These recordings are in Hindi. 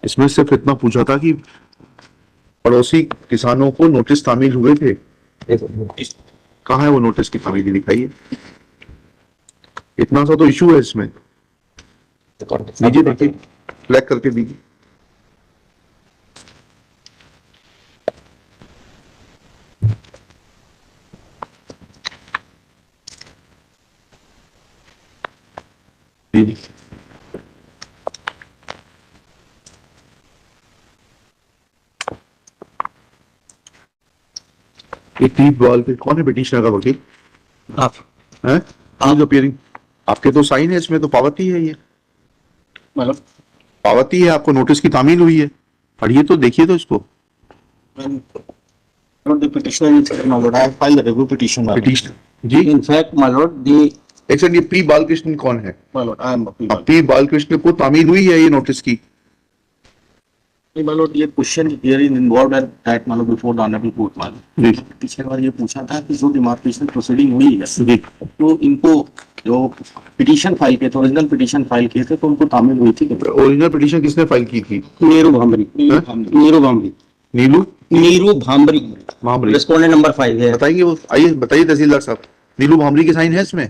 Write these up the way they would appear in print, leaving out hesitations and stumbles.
इसमें सिर्फ इतना पूछा था कि पड़ोसी किसानों को नोटिस तामील हुए थे। कहाँ है वो नोटिस की तामीली, दिखाइए। इतना सा तो इशू है इसमें। दीजिए, देखिए, फ्लैग करके दीजिए। ये टीप बॉल पे कौन है पिटिशनर का वकील? आप हैं? आप अपीयरिंग, आपके तो साइन है इसमें, तो पावती है ये, मतलब पावती है, आपको नोटिस की तामील हुई है। पढ़िए तो, देखिए तो इसको। the petitioner is my lord. I have filed the review petition. My lord. Petitioner जी, In fact, my lord, the एक सेकंड, ये पी बालकृष्ण कौन है? my lord, I am appeal. P Balakrishna को तामील हुई है ये नोटिस की? My lord, ये question here is involved at that my lord before the honorable court my lord. जी पिछले बार ये पूछा था कि जो डिमार्केशन प्रोसीडिंग हुई है जी, तो इनको जो पिटीशन फाइल किए थे, ओरिजिनल पिटीशन फाइल किए थे, तो उनको तामील हुई थी। ओरिजिनल पिटिशन किसने फाइल की थी? नीरू भांबरी, नीरू भांबरी, नीलू नीरू भांबरी, भांबरी। रेस्पोंडेंट नंबर 5 है। बताइए वो, आइए बताइए तहसीलदार साहब, नीलू भांबरी की साइन है इसमें?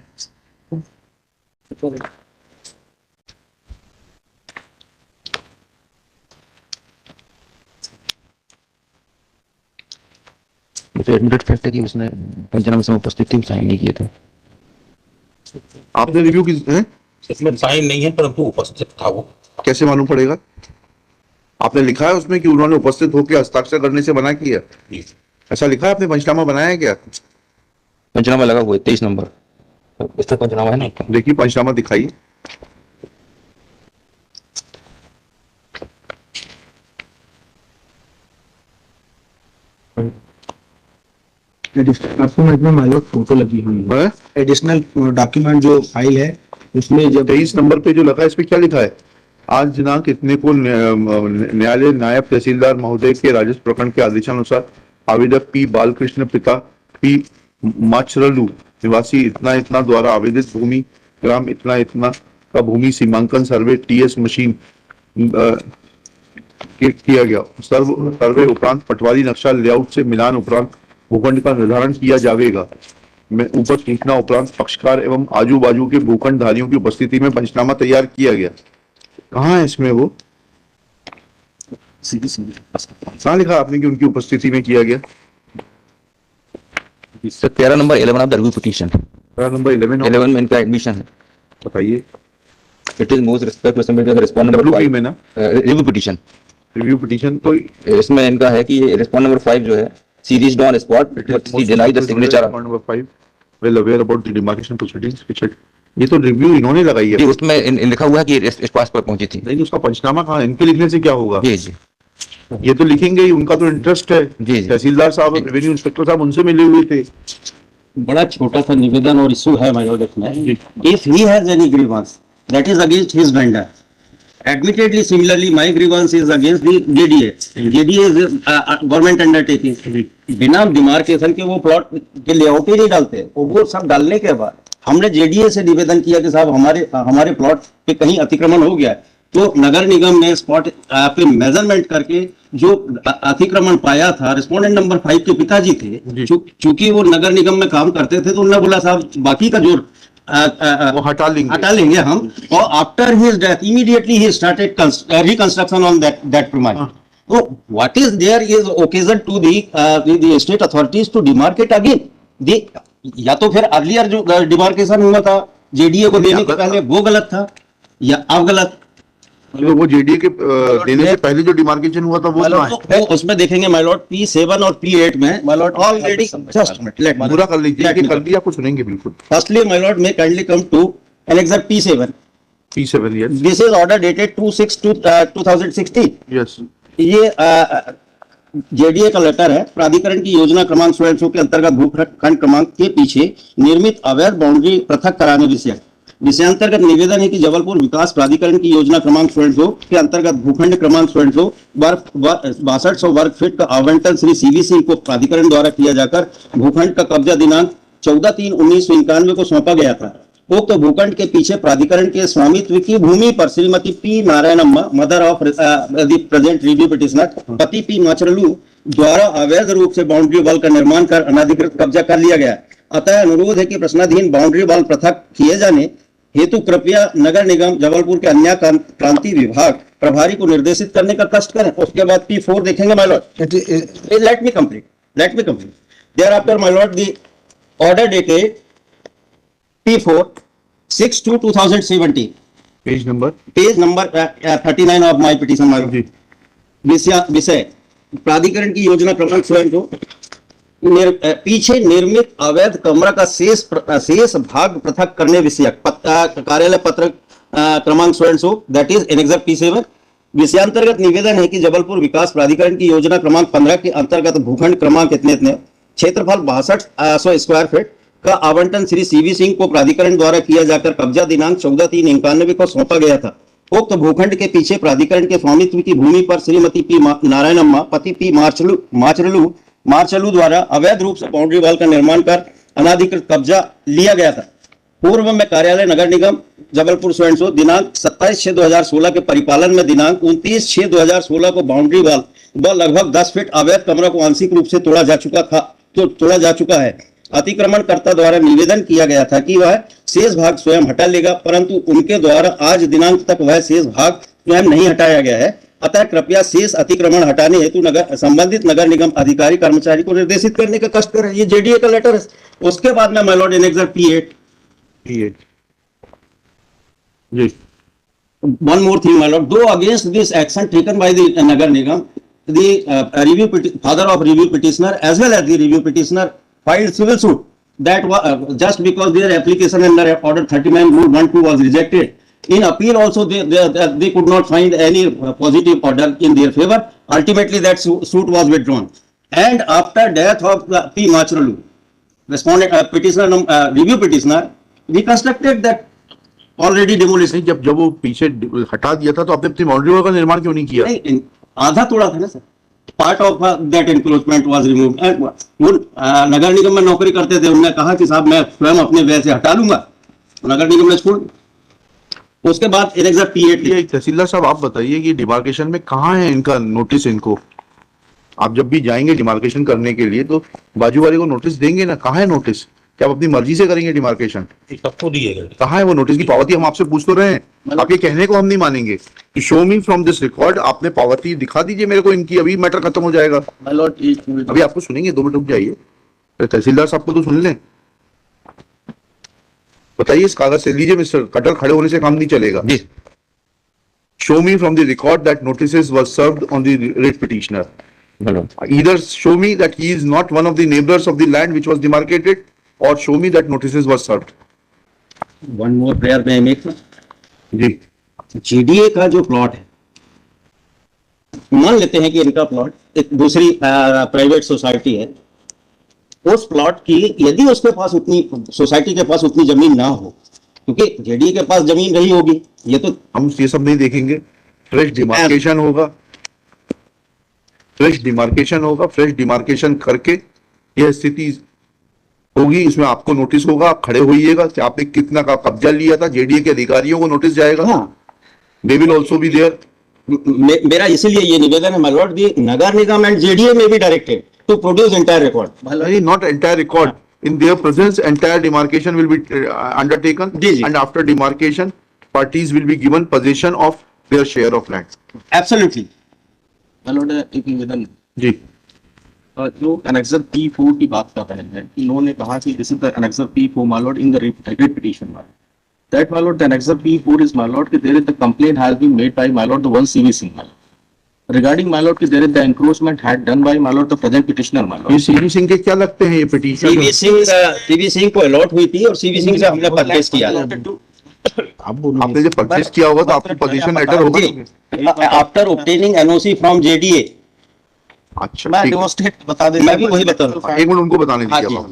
मुझे एडमिटेड फैक्ट है कि उसने पंचनामे में उपस्थित थी, साइन नहीं किए थे। आपने रिव्यू की है? इसमें साइन नहीं है परंतु उपस्थित था वो। कैसे मालूम पड़ेगा? आपने लिखा है उसमें कि उन्होंने उपस्थित होकर हस्ताक्षर करने से मना किया, ऐसा लिखा है आपने? पंचनामा बनाया है क्या? पंचनामा लगा हुआ है 23 नंबर, इस तक पंचनामा है ना। देखिए पंचनामा दिखाइए। डॉक्यूमेंट में माइलोट फोटो लगी हुई है। है? एडिशनल डॉक्यूमेंट जो फाइल है उसमें जब 23 नंबर पे जो लगा है, इस पे क्या लिखा है? आज दिनांक इतने को न्यायालय नायब तहसीलदार महोदय के राजस्व प्रखंड के आदेशानुसार आवेदक पी बालकृष्ण पिता पी माचरलू निवासी इतना इतना द्वारा आवेदित भूमि ग्राम इतना इतना का भूमि सीमांकन सर्वे टीएस मशीन किया गया। सर्वे उपरांत पटवारी नक्शा लेआउट से मिलान उपरांत भूखंड का निर्धारण किया जाएगा। में ऊपर सूचना उपरांत पक्षकार एवं आजू बाजू के भूखंड धारियों की उपस्थिति में पंचनामा तैयार किया गया। कहाँ है इसमें वो? सीधी सीधी कहाँ लिखा आपने कि उनकी उपस्थिति में किया गया? Sir 13 number 11 of the review petition, number 11 में इनका एडमिशन है। बताइए। It is most respect to submit the respondent number 5 में ना रिव्यू पिटीशन। रिव्यू पिटीशन तो इसमें इनका है कि रिस्पोंडेंट नंबर 5 जो है series on spot but he denied the signature. Number 5 well aware about the demarcation proceedings which ये तो रिव्यू इन्होंने लगाई है। उसमें लिखा हुआ है कि इस पास पर पहुंची थी। नहीं, उसका पंचनामा कहाँ है? इनके लिखने से क्या होगा? जी जी ये तो लिखेंगे ही, उनका तो इंटरेस्ट है। जी जी। तहसीलदार साहब, रेवेन्यू इंस्पेक्टर साहब उनसे मिले हुए थे। बड़ा छोटा सा निवेदन और इशू है माय लॉर्ड इसमें। If he has any grievance that is against his vendor, admittedly similarly my grievance is against the JDA. JDA is government undertaking. बिना डिमार्केशन के वो प्लॉट के लेआउट ही नहीं डालते। वो सब डालने के बाद हमने JDA से निवेदन किया कि साहब हमारे प्लॉट पे कहीं अतिक्रमण हो गया है, तो नगर निगम ने स्पॉट पे मेजरमेंट करके जो अतिक्रमण पाया था, रिस्पोंडेंट नंबर 5 के पिताजी थे, चूंकि वो नगर निगम में काम करते थे, तो उन्होंने बोला साहब बाकी का जो वो हटा लेंगे हम। और after his death immediately he started reconstruction on that premise. तो what is there is occasion to the state authorities to demarcate again. या तो फिर अर्लियर जो डिमार्केशन हुआ था जेडीए को देने के पहले वो गलत था, या अब गलत। वो जेडीए के देने से पहले जो डिमार्केशन हुआ था वो तो उसमें देखेंगे माय लॉर्ड P7 और P8 में माय लॉर्ड ऑलरेडी पूरा कर लीजिए, कर दिया, कुछ सुनेंगे बिल्कुल। Firstly my lord may kindly come to annexure P7। yes, this is order dated 2/6/2016। yes, ये जेडीए का लेटर है। प्राधिकरण की योजना क्रमांक 1600 के अंतर्गत भूखंड क्रमांक के पीछे निर्मित अवैध बाउंड्री पृथक कराने विषयांतर्गत निवेदन है कि जबलपुर विकास प्राधिकरण की योजना क्रमांक 1600 के अंतर्गत भूखंड क्रमांक 1600 6200 वर्ग फीट का आवंटन श्री सीवी सिंह को प्राधिकरण द्वारा किया जाकर भूखंड का कब्जा दिनांक 14/3/1991 को सौंपा गया था। उक्त भूखंड के पीछे प्राधिकरण के स्वामित्व की भूमि पर Shrimati P Narayanamma, mother of the present review petitioner, पति पी माचरलू द्वारा अवैध रूप से बाउंड्री वॉल का निर्माण कर अनाधिकृत कब्जा कर लिया गया। अतः अनुरोध है कि प्रश्नाधीन बाउंड्री वॉल पृथक किए जाने हेतु कृपया नगर निगम जबलपुर के अन्य क्रांति विभाग प्रभारी को निर्देशित करने का कष्ट करें। उसके बाद P4 देखेंगे my Lord. Let me complete thereafter my lord the order dated P4 6/2/2017 page number page number 39 of my petition my जी विषय प्राधिकरण की योजना क्रमांक स्वयं को पीछे निर्मित अवैध कमरा का शेष भाग पृथक करने विषयक कार्यालय पत्र क्रमांक स्वयं so that is annexure P7। विषयांतर्गत निवेदन है कि जबलपुर विकास प्राधिकरण की योजना क्रमांक 15 के अंतर्गत भूखंड क्रमांक इतने क्षेत्रफल 6200 स्क्वायर फीट का आवंटन श्री सीवी सिंह को प्राधिकरण द्वारा किया जाकर कब्जा दिनांक 14/3/91 को सौंपा गया था। उक्त भूखंड के पीछे प्राधिकरण के स्वामित्व की भूमि पर श्रीमती पी नारायणम्मा, पति पी मार्चलू द्वारा अवैध रूप से बाउंड्री वॉल का निर्माण कर अनाधिकृत कब्जा लिया गया था। पूर्व में कार्यालय नगर निगम जबलपुर स्वयं दिनांक 27/6/2016 के परिपालन में दिनांक 29/6/2016 को बाउंड्री वॉल व लगभग 10 फीट अवैध कमरा को आंशिक रूप से तोड़ा जा चुका है। अतिक्रमणकर्ता द्वारा निवेदन किया गया था कि वह शेष भाग स्वयं हटा लेगा, परंतु उनके द्वारा आज दिनांक तक वह शेष भाग स्वयं नहीं हटाया गया है। अतः कृपया शेष अतिक्रमण हटाने हेतु संबंधित नगर निगम अधिकारी कर्मचारी को निर्देशित करने का कष्ट करें। ये जेडीए का लेटर है। उसके बाद में माय लॉर्ड एनेक्सर P8 जी one more thing my lord, though against this action taken by the nagar nigam the father of review petitioner as well as the review petitioner filed civil suit that just because their application under order 39 rule 1-2 was rejected. In appeal also they could not find any positive order in their favor. Ultimately that suit was withdrawn, and after death of P Machralu, respondent petitioner review petitioner, we constructed that already demolition. जब वो पीछे हटा दिया था तो आपने अपनी बाउंड्री वॉल का निर्माण क्यों नहीं किया? नहीं, आधा तोड़ा था ना sir. Part of that encroachment was removed. वो नगर निगम में नौकरी करते थे, उन्होंने कहा कि साहब मैं स्वयं अपने व्यय से हटा लूंगा, नगर निगम ने छोड़। उसके बाद एनेक्सर P8। तहसीलदार साहब आप बताइए कि डिमार्केशन में कहाँ है इनका नोटिस? इनको आप जब भी जाएंगे डिमार्केशन करने के लिए तो बाजू वाले को नोटिस देंगे ना? कहाँ है नोटिस? क्या आप अपनी मर्जी से करेंगे डिमार्केशन? सबको दिएगा। कहाँ है वो नोटिस की पावती? हम आपसे पूछ तो रहे हैं, आप ये कहने को हम नहीं मानेंगे। Show me from this record, आपने पावती दिखा दीजिए मेरे को इनकी, अभी मैटर खत्म हो जाएगा। अभी आपको सुनेंगे, 2 मिनट रुक जाइए, तहसीलदार साहब को तो सुन लें। बताइए इस कागज से लीजिए मिस्टर, कटर खड़े होने से काम नहीं चलेगा। Show me from the record that notice was served on the writ petitioner. Either show me that he is not one of the neighbors of the land which was demarcated, or show me that notices was served. One more prayer may I make? जी जीडीए का जो प्लॉट है, मान लेते हैं कि इनका प्लॉट एक दूसरी प्राइवेट सोसाइटी है, उस प्लॉट की यदि उसके पास उतनी सोसाइटी के पास उतनी जमीन ना हो, क्योंकि जेडीए के पास जमीन रही होगी, ये तो हम ये सब नहीं देखेंगे। फ्रेश डिमार्केशन होगा, फ्रेश डिमार्केशन करके यह स्थिति होगी, इसमें आपको नोटिस होगा, आप खड़े होइएगा कि आपने कितना का कब्जा लिया था, जेडीए के अधिकारियों को नोटिस जाएगा। They will also be there. मेरा इसीलिए ये निवेदन है my lord, the Nagar Nigam and JDA में be directed to produce entire record. Not entire record, in their presence entire demarcation will be undertaken, and after demarcation parties will be given possession of their share of land. Absolutely. एक निवेदन जी जो एनेक्सर P4 की बात कर रहे हैं, इन्होंने कहा कि this is the annexure P4 my lord in the writ petition that my lord the annexure P4 is my lord कि there is the complaint has been made by my lord the one CV Singh regarding my lord कि there is the encroachment had done by my lord the present petitioner my ये lord। सीवी सिंह के क्या लगते हैं? ये पिटीशन सीवी सिंह को अलॉट हुई थी और सीवी सिंह से हमने परचेस किया। आपने जब परचेस किया होगा तो आपको पोजीशन लेटर होगा after obtaining NOC from JDA. अच्छा मैं ठीक है। डेमोस्ट्रेट बता दे, मैं भी वही बता रहा हूँ। 1 मिनट उनको बताने हाँ दीजिए जी। आप।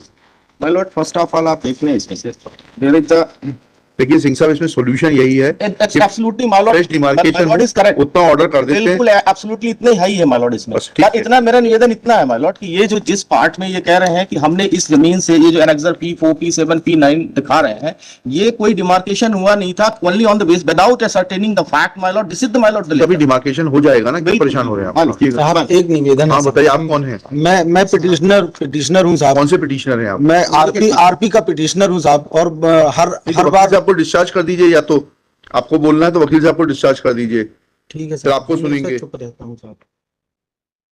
my lord first of all आप देख लें इसमें से there is the लेकिन सिंह साहब इसमें सोल्यूशन यही है कि absolutely my Lord, fresh demarcation my lord is correct. उतना ऑर्डर कर देते बिल्कुल हैं। एब्सोल्युटली इतना ही है माय लॉर्ड इसमें। बस ठीक पर है। इतना मेरा निवेदन इतना है माय लॉर्ड कि ये जो जिस पार्ट में ये कह रहे हैं कि हमने इस जमीन से ये जो एनेक्सर P4 P7 P9 दिखा रहे हैं, ये कोई डिमार्केशन हुआ नहीं था, only on the base without ascertaining the fact my Lord, this is the my Lord अभी डिमार्केशन हो जाएगा ना, क्यों बिल्कुल। परेशान हो रहे हैं हाँ, आप? देखिएगा। साहब एक निवेदन है हाँ बताइए, आप कौन हैं? मैं पिटिशनर हूँ साहब। कौन से पिटिशनर हैं आप? मैं आरपी का पिटिशनर हूँ साहब। और हर वकील बार साहब को डिस्चार्ज कर दीजिए, या तो आपको बोलना है तो वकील साहब को डिस्चार्ज कर दीजिए, ठीक है फिर आपको मैं सुनेंगे। चुप रहता हूँ साहब।